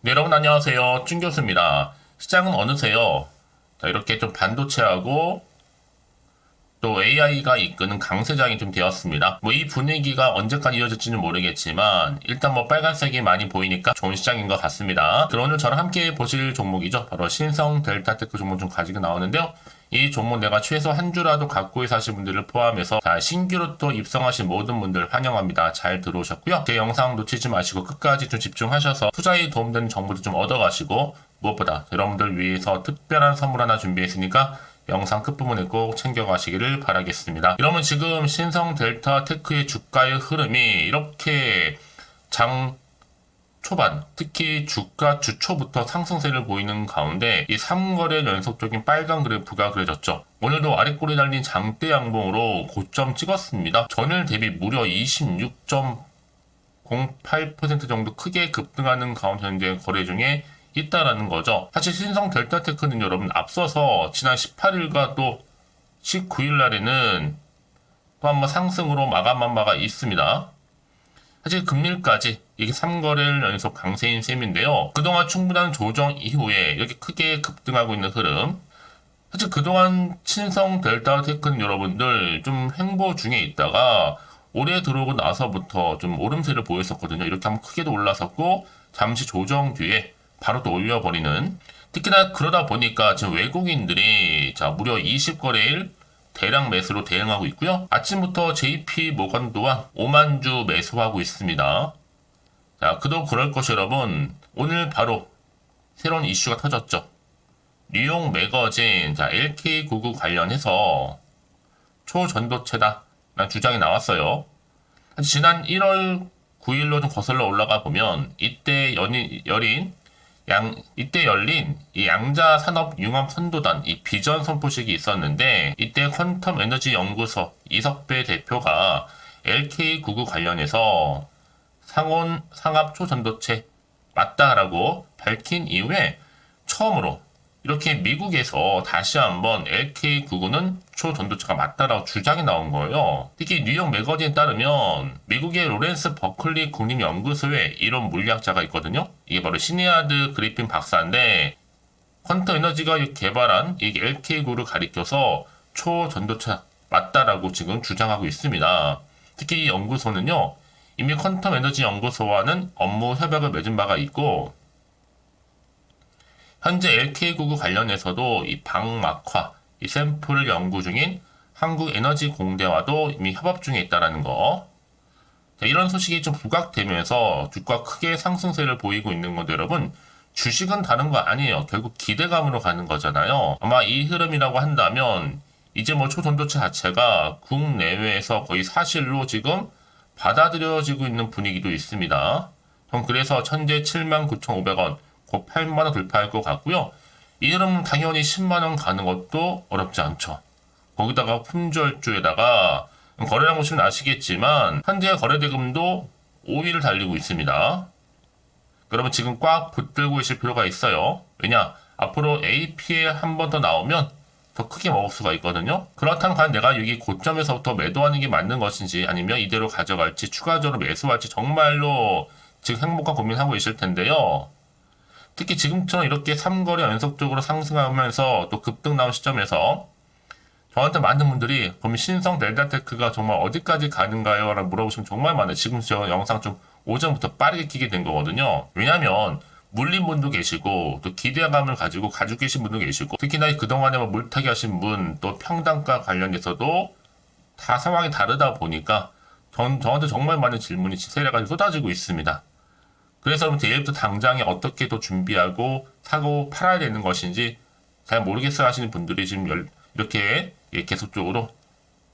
네, 여러분 안녕하세요. 준 교수입니다. 시장은 어느새요. 자, 이렇게 좀 반도체하고 또 AI가 이끄는 강세장이 좀 되었습니다. 뭐 이 분위기가 언제까지 이어질지는 모르겠지만 일단 뭐 빨간색이 많이 보이니까 좋은 시장인 것 같습니다. 그럼 오늘 저랑 함께 보실 종목이죠. 바로 신성 델타테크 종목 좀 가지고 나오는데요. 이 종목 내가 최소 한 주라도 갖고 사신 분들을 포함해서 자, 신규로 또 입성하신 모든 분들 환영합니다. 잘 들어오셨고요. 제 영상 놓치지 마시고 끝까지 좀 집중하셔서 투자에 도움되는 정보도 좀 얻어가시고 무엇보다 여러분들 위해서 특별한 선물 하나 준비했으니까 영상 끝부분에 꼭 챙겨가시기를 바라겠습니다. 여러분 지금 신성 델타 테크의 주가의 흐름이 이렇게 장 초반, 특히 주가 주초부터 상승세를 보이는 가운데 이 3거래 연속적인 빨간 그래프가 그려졌죠. 오늘도 아랫골에 달린 장대 양봉으로 고점 찍었습니다. 전일 대비 무려 26.08% 정도 크게 급등하는 가운데 현재 거래 중에 있다라는 거죠. 사실 신성 델타테크는 여러분 앞서서 지난 18일과 또 19일 날에는 또 한번 상승으로 마감한 바가 있습니다. 사실 금일까지 이게 3거래일 연속 강세인 셈인데요. 그동안 충분한 조정 이후에 이렇게 크게 급등하고 있는 흐름. 사실 그동안 신성 델타테크는 여러분들 좀 횡보 중에 있다가 올해 들어오고 나서부터 좀 오름세를 보였었거든요. 이렇게 한번 크게도 올라섰고 잠시 조정 뒤에 바로 또 올려버리는, 특히나 그러다 보니까 지금 외국인들이 자 무려 20거래일 대량 매수로 대응하고 있고요. 아침부터 JP 모건 또한 5만 주 매수하고 있습니다. 자, 그도 그럴 것이 여러분, 오늘 바로 새로운 이슈가 터졌죠. 뉴욕 매거진 자 LK99 관련해서 초전도체다 라는 주장이 나왔어요. 지난 1월 9일로 좀 거슬러 올라가 보면 이때 이때 열린 이 양자 산업 융합 선도단 이 비전 선포식이 있었는데 이때 퀀텀 에너지 연구소 이석배 대표가 LK99 관련해서 상압 초전도체 맞다라고 밝힌 이후에 처음으로 이렇게 미국에서 다시 한번 LK99는 초전도체가 맞다라고 주장이 나온 거예요. 특히 뉴욕 매거진에 따르면 미국의 로렌스 버클리 국립연구소에 이런 물리학자가 있거든요. 이게 바로 시니아드 그리핀 박사인데 퀀텀 에너지가 개발한 이 LK99를 가리켜서 초전도체 맞다라고 지금 주장하고 있습니다. 특히 이 연구소는요, 이미 퀀텀 에너지 연구소와는 업무 협약을 맺은 바가 있고 현재 LK99 관련해서도 이 방막화, 이 샘플 연구 중인 한국에너지공대와도 이미 협업 중에 있다는 거. 자, 이런 소식이 좀 부각되면서 주가 크게 상승세를 보이고 있는 건데 여러분, 주식은 다른 거 아니에요. 결국 기대감으로 가는 거잖아요. 아마 이 흐름이라고 한다면 이제 뭐 초전도체 자체가 국내외에서 거의 사실로 지금 받아들여지고 있는 분위기도 있습니다. 그래서 현재 79,500원, 곧 8만원 돌파할 것 같고요. 이 흐름은 당연히 10만원 가는 것도 어렵지 않죠. 거기다가 품절주에다가 거래량 보시면 아시겠지만 현재 거래대금도 5위를 달리고 있습니다. 그러면 지금 꽉 붙들고 계실 필요가 있어요. 왜냐? 앞으로 AP에 한 번 더 나오면 더 크게 먹을 수가 있거든요. 그렇다면 과연 내가 여기 고점에서부터 매도하는 게 맞는 것인지 아니면 이대로 가져갈지 추가적으로 매수할지 정말로 지금 행복한 고민하고 계실 텐데요. 특히 지금처럼 이렇게 3거래 연속적으로 상승하면서 또 급등 나온 시점에서 저한테 많은 분들이 그럼 신성 델타테크가 정말 어디까지 가는가요? 라고 물어보시면 정말 많아요. 지금 저 영상 좀 오전부터 빠르게 키게 된 거거든요. 왜냐하면 물린 분도 계시고 또 기대감을 가지고 계신 분도 계시고 특히나 그동안에 뭐 물타기 하신 분 또 평단가 관련해서도 다 상황이 다르다 보니까 저한테 정말 많은 질문이 세례가 쏟아지고 있습니다. 그래서 내일부터 당장에 어떻게 또 준비하고 사고 팔아야 되는 것인지 잘 모르겠어 하시는 분들이 지금 이렇게 계속적으로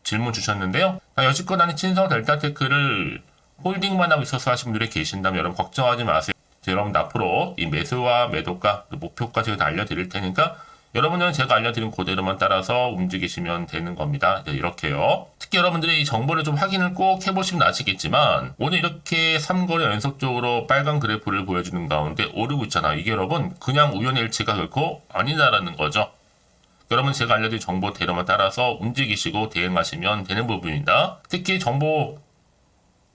질문 주셨는데요. 여지껏 아닌 신성 델타테크를 홀딩만 하고 있어서 하신 분들이 계신다면 여러분 걱정하지 마세요. 여러분 앞으로 이 매수와 매도가 목표가 제가 다 알려드릴 테니까 여러분은 제가 알려드린 그대로만 따라서 움직이시면 되는 겁니다. 이렇게요. 특히 여러분들이 이 정보를 좀 확인을 꼭 해보시면 아시겠지만 오늘 이렇게 3거래 연속적으로 빨간 그래프를 보여주는 가운데 오르고 있잖아요. 이게 여러분 그냥 우연의 일치가 결코 아니다라는 거죠. 여러분 제가 알려드린 정보대로만 따라서 움직이시고 대응하시면 되는 부분입니다. 특히 정보를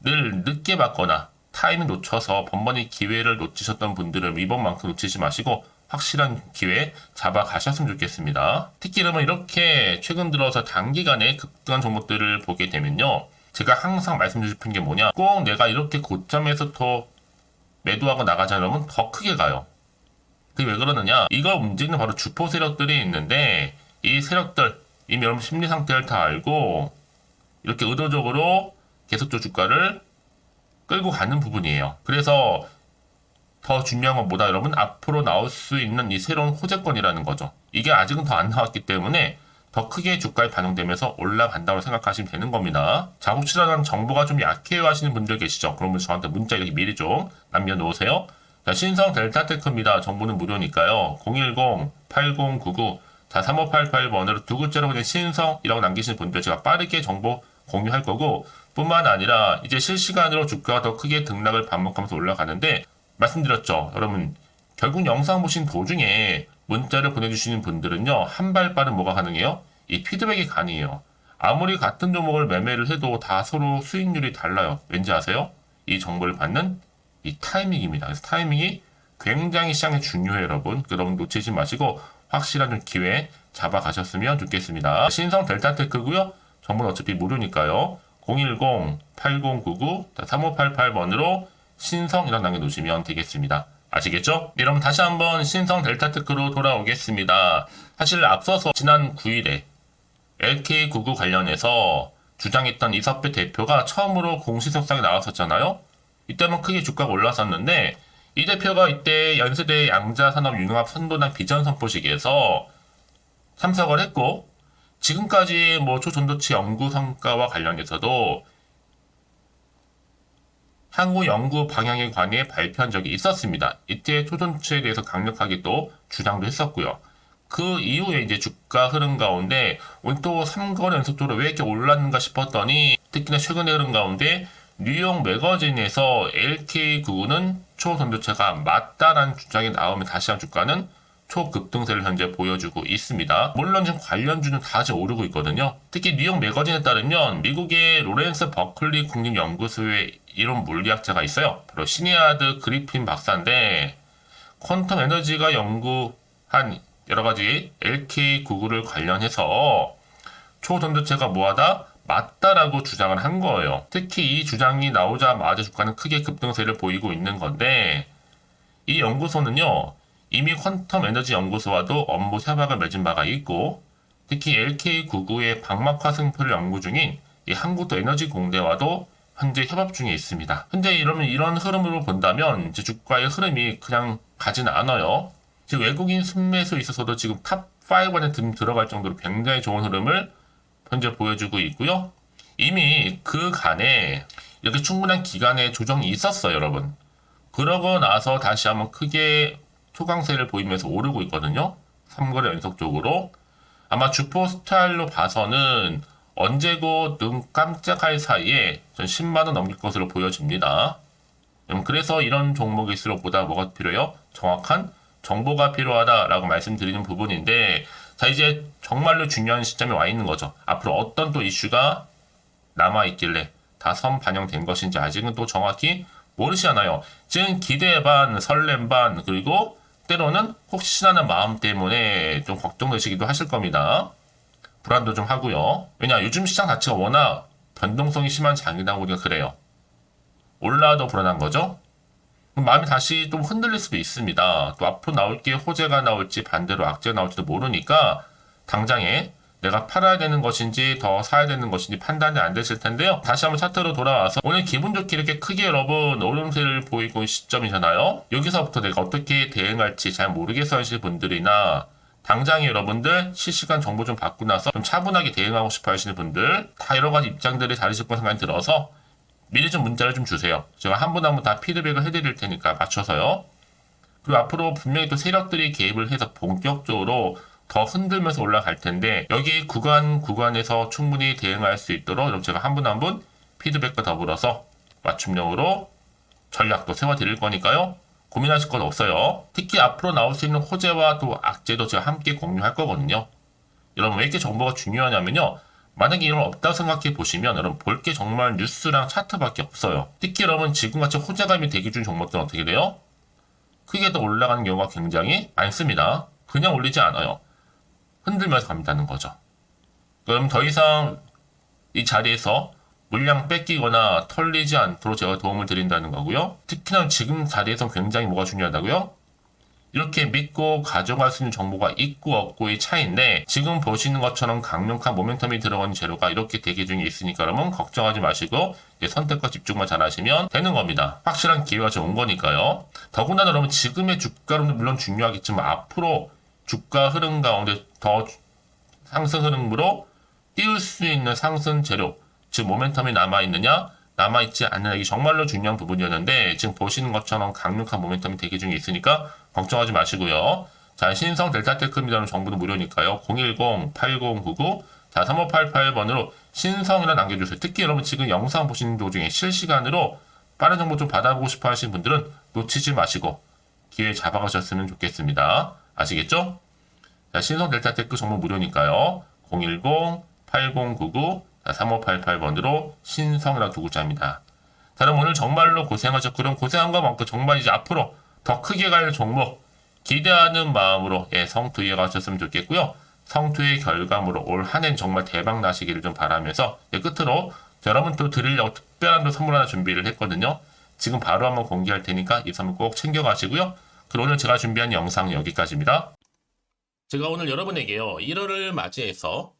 늦게 받거나 타이밍 놓쳐서 번번이 기회를 놓치셨던 분들은 이번만큼 놓치지 마시고 확실한 기회 잡아 가셨으면 좋겠습니다. 특히 여러분 이렇게 최근 들어서 단기간에 급등한 종목들을 보게 되면요. 제가 항상 말씀드리고 싶은 게 뭐냐. 꼭 내가 이렇게 고점에서 더 매도하고 나가자면 더 크게 가요. 그게 왜 그러느냐. 이걸 움직이는 바로 주포 세력들이 있는데 이 세력들 이미 여러분 심리 상태를 다 알고 이렇게 의도적으로 계속적으로 주가를 끌고 가는 부분이에요. 그래서 더 중요한 건 뭐다 여러분? 앞으로 나올 수 있는 이 새로운 호재권이라는 거죠. 이게 아직은 더 안 나왔기 때문에 더 크게 주가에 반영되면서 올라간다고 생각하시면 되는 겁니다. 자, 혹시나 난 정보가 좀 약해요 하시는 분들 계시죠? 그러면 저한테 문자 이렇게 미리 좀 남겨놓으세요. 자, 신성 델타테크입니다. 정보는 무료니까요. 010-8099 자, 3588번으로 두 글자로 그냥 신성이라고 남기시는 분들 제가 빠르게 정보 공유할 거고 뿐만 아니라 이제 실시간으로 주가가 더 크게 등락을 반복하면서 올라가는데 말씀드렸죠. 여러분 결국 영상 보신 도중에 문자를 보내주시는 분들은요. 한 발 빠른 뭐가 가능해요? 이 피드백이 가능해요. 아무리 같은 종목을 매매를 해도 다 서로 수익률이 달라요. 왠지 아세요? 이 정보를 받는 이 타이밍입니다. 그래서 타이밍이 굉장히 시장에 중요해요. 여러분 놓치지 마시고 확실한 좀 기회 잡아가셨으면 좋겠습니다. 신성 델타테크고요. 정보는 어차피 무료니까요. 010-8099-3588번으로 신성이라고 남겨놓으시면 되겠습니다. 아시겠죠? 네, 여러분 다시 한번 신성 델타테크로 돌아오겠습니다. 사실 앞서서 지난 9일에 LK99 관련해서 주장했던 이석배 대표가 처음으로 공시석상에 나왔었잖아요. 이때만 크게 주가가 올랐었는데 이 대표가 이때 연세대 양자산업융합 선도단 비전 선포식에서 참석을 했고 지금까지 뭐 초전도체 연구 성과와 관련해서도 향후 연구 방향에 관해 발표한 적이 있었습니다. 이때 초전도체에 대해서 강력하게 또 주장도 했었고요. 그 이후에 이제 주가 흐름 가운데 오늘 또 3거래 연속적으로 왜 이렇게 올랐는가 싶었더니 특히나 최근에 흐름 가운데 뉴욕 매거진에서 LK99는 초전도체가 맞다라는 주장이 나오면 다시 한 주가는 초급등세를 현재 보여주고 있습니다. 물론 지금 관련주는 다 지금 오르고 있거든요. 특히 뉴욕 매거진에 따르면 미국의 로렌스 버클리 국립연구소의 이론 물리학자가 있어요. 바로 시니아드 그리핀 박사인데 퀀텀 에너지가 연구한 여러가지 LK99를 관련해서 초전도체가 뭐하다? 맞다라고 주장을 한 거예요. 특히 이 주장이 나오자마자 주가는 크게 급등세를 보이고 있는 건데 이 연구소는요. 이미 퀀텀 에너지 연구소와도 업무 협약을 맺은 바가 있고 특히 LK99의 방막화 승표를 연구 중인 이 한국도 에너지 공대와도 현재 협업 중에 있습니다. 현재 이런 흐름으로 본다면 이제 주가의 흐름이 그냥 가지는 않아요. 지금 외국인 순매수에 있어서도 지금 탑5 안에 들어갈 정도로 굉장히 좋은 흐름을 현재 보여주고 있고요. 이미 그간에 이렇게 충분한 기간의 조정이 있었어요, 여러분. 그러고 나서 다시 한번 크게 초강세를 보이면서 오르고 있거든요. 3거래 연속적으로. 아마 주포 스타일로 봐서는 언제고 눈 깜짝할 사이에 전 10만원 넘길 것으로 보여집니다. 그래서 이런 종목일수록 보다 뭐가 필요해요? 정확한 정보가 필요하다라고 말씀드리는 부분인데 자 이제 정말로 중요한 시점에 와 있는 거죠. 앞으로 어떤 또 이슈가 남아있길래 다 선반영된 것인지 아직은 또 정확히 모르시잖아요. 지금 기대 반, 설렘 반, 그리고 때로는 혹시나는 마음 때문에 좀 걱정되시기도 하실 겁니다. 불안도 좀 하고요. 왜냐 요즘 시장 자체가 워낙 변동성이 심한 장이다 보니까 그래요. 올라도 불안한 거죠. 그럼 마음이 다시 좀 흔들릴 수도 있습니다. 또 앞으로 나올 게 호재가 나올지 반대로 악재가 나올지도 모르니까 당장에 내가 팔아야 되는 것인지 더 사야 되는 것인지 판단이 안 되실 텐데요. 다시 한번 차트로 돌아와서 오늘 기분 좋게 이렇게 크게 여러분 오름세를 보이고 있는 시점이잖아요. 여기서부터 내가 어떻게 대응할지 잘 모르겠어 하실 분들이나 당장에 여러분들 실시간 정보 좀 받고 나서 좀 차분하게 대응하고 싶어 하시는 분들 다 여러 가지 입장들이 다르실 거 생각이 들어서 미리 좀 문자를 좀 주세요. 제가 한 분 한 분 다 피드백을 해드릴 테니까 맞춰서요. 그리고 앞으로 분명히 또 세력들이 개입을 해서 본격적으로 더 흔들면서 올라갈 텐데 여기 구간에서 충분히 대응할 수 있도록 여러분 제가 한 분 한 분 피드백과 더불어서 맞춤형으로 전략도 세워드릴 거니까요. 고민하실 건 없어요. 특히 앞으로 나올 수 있는 호재와 또 악재도 제가 함께 공유할 거거든요. 여러분 왜 이렇게 정보가 중요하냐면요. 만약에 이런 없다고 생각해 보시면 여러분 볼 게 정말 뉴스랑 차트밖에 없어요. 특히 여러분 지금같이 호재감이 대기 중 종목들은 어떻게 돼요? 크게 더 올라가는 경우가 굉장히 많습니다. 그냥 올리지 않아요. 흔들면서 갑니다는 거죠. 그럼 더 이상 이 자리에서 물량 뺏기거나 털리지 않도록 제가 도움을 드린다는 거고요. 특히나 지금 자리에서 굉장히 뭐가 중요하다고요? 이렇게 믿고 가져갈 수 있는 정보가 있고 없고의 차이인데 지금 보시는 것처럼 강력한 모멘텀이 들어간 재료가 이렇게 대기 중에 있으니까 여러분 걱정하지 마시고 선택과 집중만 잘 하시면 되는 겁니다. 확실한 기회가 좀 온 거니까요. 더군다나 여러분 지금의 주가는 물론 중요하겠지만 앞으로 주가 흐름 가운데 더 상승 흐름으로 띄울 수 있는 상승 재료, 즉 모멘텀이 남아있느냐 남아있지 않느냐 이게 정말로 중요한 부분이었는데 지금 보시는 것처럼 강력한 모멘텀이 대기 중에 있으니까 걱정하지 마시고요. 자, 신성 델타테크입니다. 정보는 무료니까요. 010-8099 3588번으로 신성이라 남겨주세요. 특히 여러분 지금 영상 보시는 도중에 실시간으로 빠른 정보 좀 받아보고 싶어 하시는 분들은 놓치지 마시고 기회 잡아가셨으면 좋겠습니다. 아시겠죠? 자, 신성 델타테크 정보 무료니까요. 010-8099 3588번으로 신성이라 두 글자입니다. 자, 그럼 오늘 정말로 고생하셨고 그럼 고생한 것만큼 정말 이제 앞으로 더 크게 갈 종목 기대하는 마음으로 성투에 가셨으면 좋겠고요. 성투의 결과물로 올 한 해는 정말 대박 나시기를 좀 바라면서 끝으로 여러분 또 드리려고 특별한 또 선물 하나 준비를 했거든요. 지금 바로 한번 공개할 테니까 이 선물 꼭 챙겨가시고요. 그럼 오늘 제가 준비한 영상은 여기까지입니다. 제가 오늘 여러분에게요 1월을 맞이해서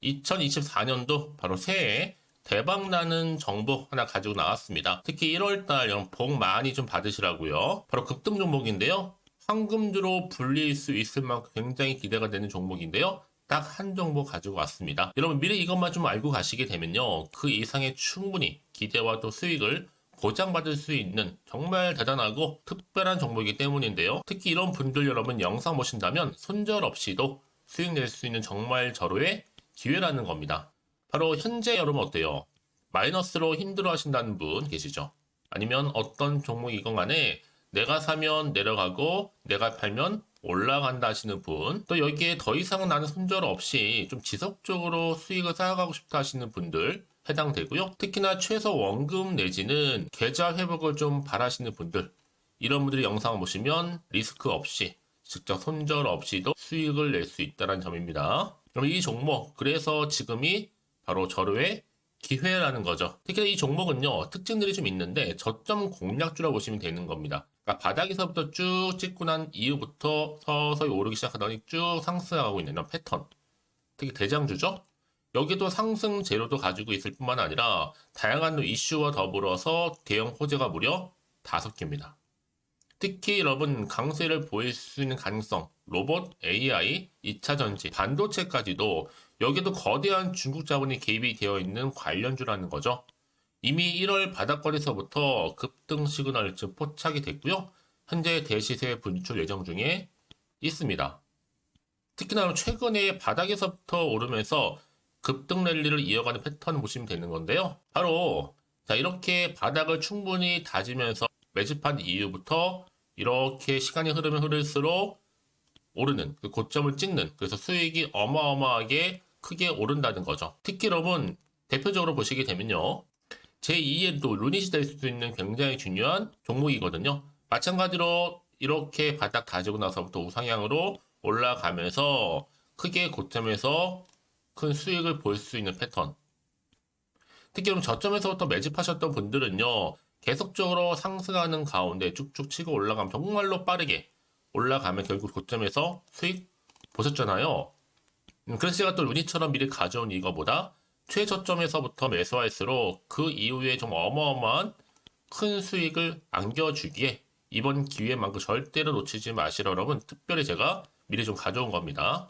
2024년도 바로 새해 대박나는 정보 하나 가지고 나왔습니다. 특히 1월달 복 많이 좀 받으시라고요. 바로 급등 종목인데요. 황금주로 불릴 수 있을 만큼 굉장히 기대가 되는 종목인데요. 딱 한 종목 가지고 왔습니다. 여러분 미리 이것만 좀 알고 가시게 되면요. 그 이상의 충분히 기대와 또 수익을 보장받을 수 있는 정말 대단하고 특별한 종목이기 때문인데요. 특히 이런 분들 여러분 영상 보신다면 손절 없이도 수익 낼 수 있는 정말 절호의 기회라는 겁니다. 바로 현재 여러분 어때요? 마이너스로 힘들어 하신다는 분 계시죠? 아니면 어떤 종목이건 간에 내가 사면 내려가고 내가 팔면 올라간다 하시는 분, 또 여기에 더 이상은 나는 손절 없이 좀 지속적으로 수익을 쌓아가고 싶다 하시는 분들 해당되고요. 특히나 최소 원금 내지는 계좌 회복을 좀 바라시는 분들, 이런 분들이 영상을 보시면 리스크 없이 직접 손절 없이도 수익을 낼 수 있다는 점입니다. 그럼 이 종목, 그래서 지금이 바로 절호의 기회라는 거죠. 특히 이 종목은요, 특징들이 좀 있는데 저점 공략주라고 보시면 되는 겁니다. 그러니까 바닥에서부터 쭉 찍고 난 이후부터 서서히 오르기 시작하더니 쭉 상승하고 있는 이런 패턴. 특히 대장주죠. 여기도 상승 재료도 가지고 있을 뿐만 아니라 다양한 이슈와 더불어서 대형 호재가 무려 5개입니다. 특히 여러분 강세를 보일 수 있는 가능성, 로봇, AI, 2차 전지, 반도체까지도 여기도 거대한 중국 자본이 개입이 되어 있는 관련주라는 거죠. 이미 1월 바닥거리서부터 급등 시그널 즉 포착이 됐고요. 현재 대시세 분출 예정 중에 있습니다. 특히나 최근에 바닥에서부터 오르면서 급등 랠리를 이어가는 패턴을 보시면 되는 건데요. 바로 자 이렇게 바닥을 충분히 다지면서 매집한 이후부터 이렇게 시간이 흐르면 흐를수록 오르는 그 고점을 찍는, 그래서 수익이 어마어마하게 크게 오른다는 거죠. 특히 여러분 대표적으로 보시게 되면요, 제2의 또 루닛이 될 수 있는 굉장히 중요한 종목이거든요. 마찬가지로 이렇게 바닥 다지고 나서부터 우상향으로 올라가면서 크게 고점에서 큰 수익을 볼 수 있는 패턴. 특히 그럼 저점에서부터 매집하셨던 분들은요, 계속적으로 상승하는 가운데 쭉쭉 치고 올라가면 정말로 빠르게 올라가면 결국 고점에서 수익 보셨잖아요. 그래서 제가 또 루닛처럼 미리 가져온 이거보다 최저점에서부터 매수할수록 그 이후에 좀 어마어마한 큰 수익을 안겨주기에 이번 기회만큼 절대로 놓치지 마시라 여러분 특별히 제가 미리 좀 가져온 겁니다.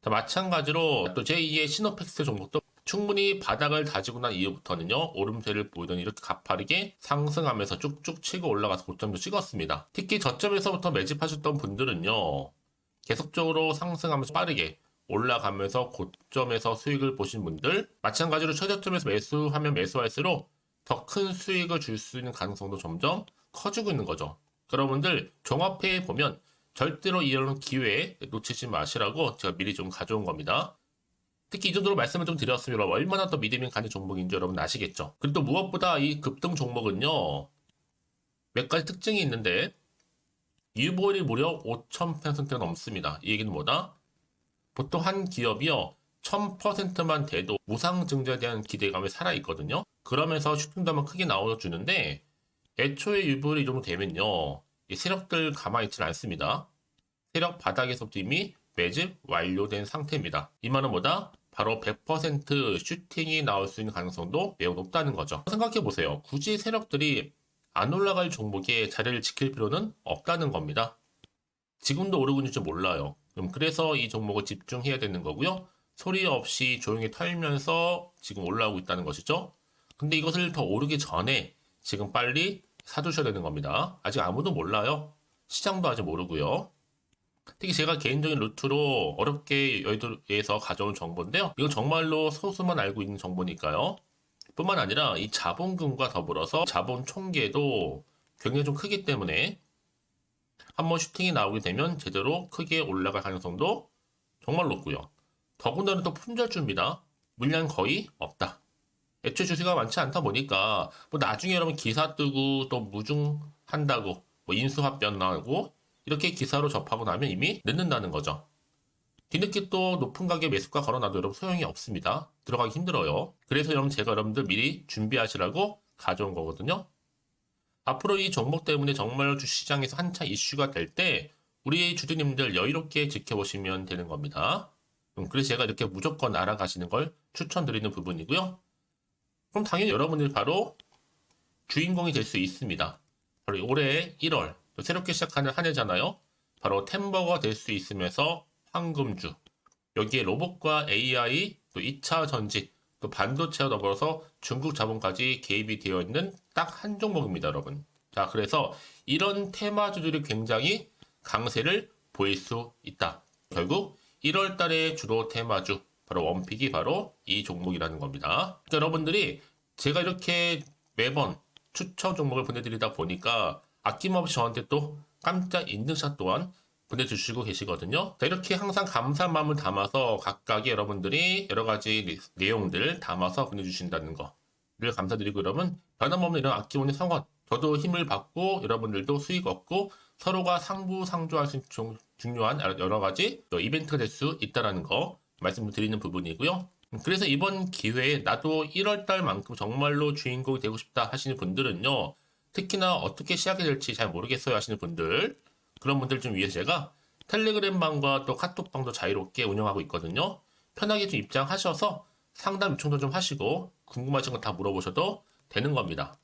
자, 마찬가지로 또 제2의 시노팩스 종목도 충분히 바닥을 다지고 난 이후부터는요, 오름세를 보이더니 이렇게 가파르게 상승하면서 쭉쭉 치고 올라가서 고점도 찍었습니다. 특히 저점에서부터 매집하셨던 분들은요, 계속적으로 상승하면서 빠르게 올라가면서 고점에서 수익을 보신 분들, 마찬가지로 최저점에서 매수하면 매수할수록 더 큰 수익을 줄 수 있는 가능성도 점점 커지고 있는 거죠. 여러분들 종합해 보면 절대로 이런 기회에 놓치지 마시라고 제가 미리 좀 가져온 겁니다. 특히 이 정도로 말씀을 좀 드렸으면 여러분 얼마나 더 믿음이 가는 종목인지 여러분 아시겠죠? 그리고 또 무엇보다 이 급등 종목은요. 몇 가지 특징이 있는데 유보율이 무려 5000%가 넘습니다. 이 얘기는 뭐다? 보통 한 기업이요. 1000%만 돼도 무상증자에 대한 기대감이 살아있거든요. 그러면서 슈팅도 한번 크게 나와주는데 애초에 유보율이 이 정도 되면요. 이 세력들 가만히 있지 않습니다. 세력 바닥에서부터 이미 매집 완료된 상태입니다. 이 말은 뭐다? 바로 100% 슈팅이 나올 수 있는 가능성도 매우 높다는 거죠. 생각해보세요. 굳이 세력들이 안 올라갈 종목에 자리를 지킬 필요는 없다는 겁니다. 지금도 오르고 있는지 몰라요. 그래서 이 종목을 집중해야 되는 거고요. 소리 없이 조용히 털면서 지금 올라오고 있다는 것이죠. 근데 이것을 더 오르기 전에 지금 빨리 사두셔야 되는 겁니다. 아직 아무도 몰라요. 시장도 아직 모르고요. 특히 제가 개인적인 루트로 어렵게 여의도에서 가져온 정보인데요. 이건 정말로 소수만 알고 있는 정보니까요. 뿐만 아니라 이 자본금과 더불어서 자본 총계도 굉장히 좀 크기 때문에 한번 슈팅이 나오게 되면 제대로 크게 올라갈 가능성도 정말 높고요. 더군다나 또 품절주입니다. 물량 거의 없다. 애초에 주식가 많지 않다 보니까 뭐 나중에 여러분 기사 뜨고 또 무중한다고 뭐 인수합병 나오고 이렇게 기사로 접하고 나면 이미 늦는다는 거죠. 뒤늦게 또 높은 가격에 매수가 걸어놔도 여러분 소용이 없습니다. 들어가기 힘들어요. 그래서 여러분 제가 여러분들 미리 준비하시라고 가져온 거거든요. 앞으로 이 종목 때문에 정말 주시장에서 한차 이슈가 될 때 우리 주주님들 여유롭게 지켜보시면 되는 겁니다. 그래서 제가 이렇게 무조건 알아가시는 걸 추천드리는 부분이고요. 그럼 당연히 여러분들이 바로 주인공이 될 수 있습니다. 바로 올해 1월 새롭게 시작하는 한 해잖아요. 바로 템버가 될 수 있으면서 황금주, 여기에 로봇과 AI, 또 2차 전지, 또 반도체와 더불어서 중국 자본까지 개입이 되어 있는 딱 한 종목입니다, 여러분. 자, 그래서 이런 테마주들이 굉장히 강세를 보일 수 있다. 결국 1월 달에 주로 테마주, 바로 원픽이 바로 이 종목이라는 겁니다. 그러니까 여러분들이 제가 이렇게 매번 추천 종목을 보내드리다 보니까 아낌없이 저한테 또 깜짝 인증샷 또한 보내주시고 계시거든요. 자, 이렇게 항상 감사한 마음을 담아서 각각의 여러분들이 여러 가지 내용들 담아서 보내주신다는 거를 감사드리고 여러분 변함없는 이런 아낌없는 성원 저도 힘을 받고 여러분들도 수익 얻고 서로가 상부상조할 수 있는 중요한 여러 가지 이벤트가 될 수 있다는 거 말씀드리는 부분이고요. 그래서 이번 기회에 나도 1월달만큼 정말로 주인공이 되고 싶다 하시는 분들은요. 특히나 어떻게 시작이 될지 잘 모르겠어요 하시는 분들 그런 분들 좀 위해서 제가 텔레그램방과 또 카톡방도 자유롭게 운영하고 있거든요. 편하게 좀 입장하셔서 상담 요청도 좀 하시고 궁금하신 거 다 물어보셔도 되는 겁니다.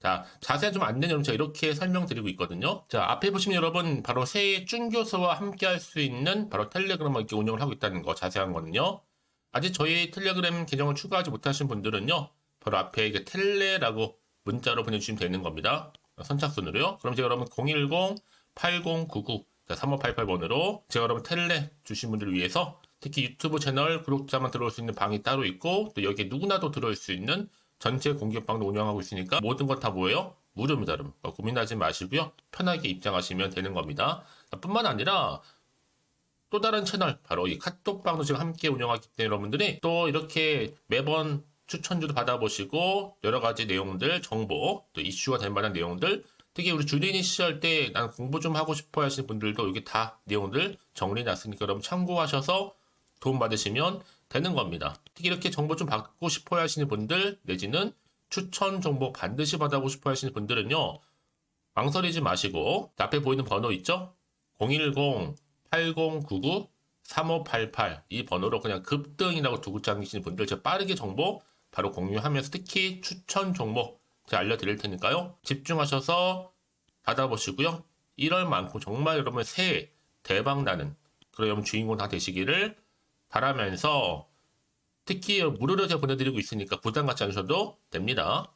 자, 자세한 좀 안내는 제가 이렇게 설명드리고 있거든요. 자, 앞에 보시면 여러분 바로 새해 쭌교수와 함께 할 수 있는 바로 텔레그램을 이렇게 운영을 하고 있다는 거 자세한 거는요. 아직 저희 텔레그램 계정을 추가하지 못하신 분들은요. 바로 앞에 이게 텔레라고 문자로 보내주시면 되는 겁니다. 선착순으로요. 그럼 제가 여러분 010-8099-3588번으로 제가 여러분 텔레 주신 분들을 위해서 특히 유튜브 채널 구독자만 들어올 수 있는 방이 따로 있고 또 여기에 누구나도 들어올 수 있는 전체 공개방도 운영하고 있으니까 모든 것 다 뭐예요? 무료입니다, 여러분. 고민하지 마시고요. 편하게 입장하시면 되는 겁니다. 뿐만 아니라 또 다른 채널, 바로 이 카톡방도 지금 함께 운영하기 때문에 여러분들이 또 이렇게 매번 추천주도 받아보시고 여러 가지 내용들, 정보, 또 이슈가 될 만한 내용들 특히 우리 주린이 시절 때 난 공부 좀 하고 싶어 하시는 분들도 여기 다 내용들 정리해놨으니까 여러분 참고하셔서 도움 받으시면 되는 겁니다. 특히 이렇게 정보 좀 받고 싶어 하시는 분들 내지는 추천 정보 반드시 받아보고 싶어 하시는 분들은요. 망설이지 마시고 앞에 보이는 번호 있죠? 010-8099-3588 이 번호로 그냥 급등이라고 두 글자 남기시는 분들 제가 빠르게 정보 바로 공유하면서 특히 추천 종목 제가 알려드릴 테니까요. 집중하셔서 받아보시고요. 1월만큼 정말 여러분 새해 대박나는 그런 여러분 주인공 다 되시기를 바라면서 특히 무료로 제가 보내드리고 있으니까 부담 갖지 않으셔도 됩니다.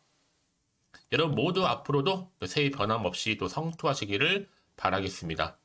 여러분 모두 앞으로도 새해 변함없이 또 성투하시기를 바라겠습니다.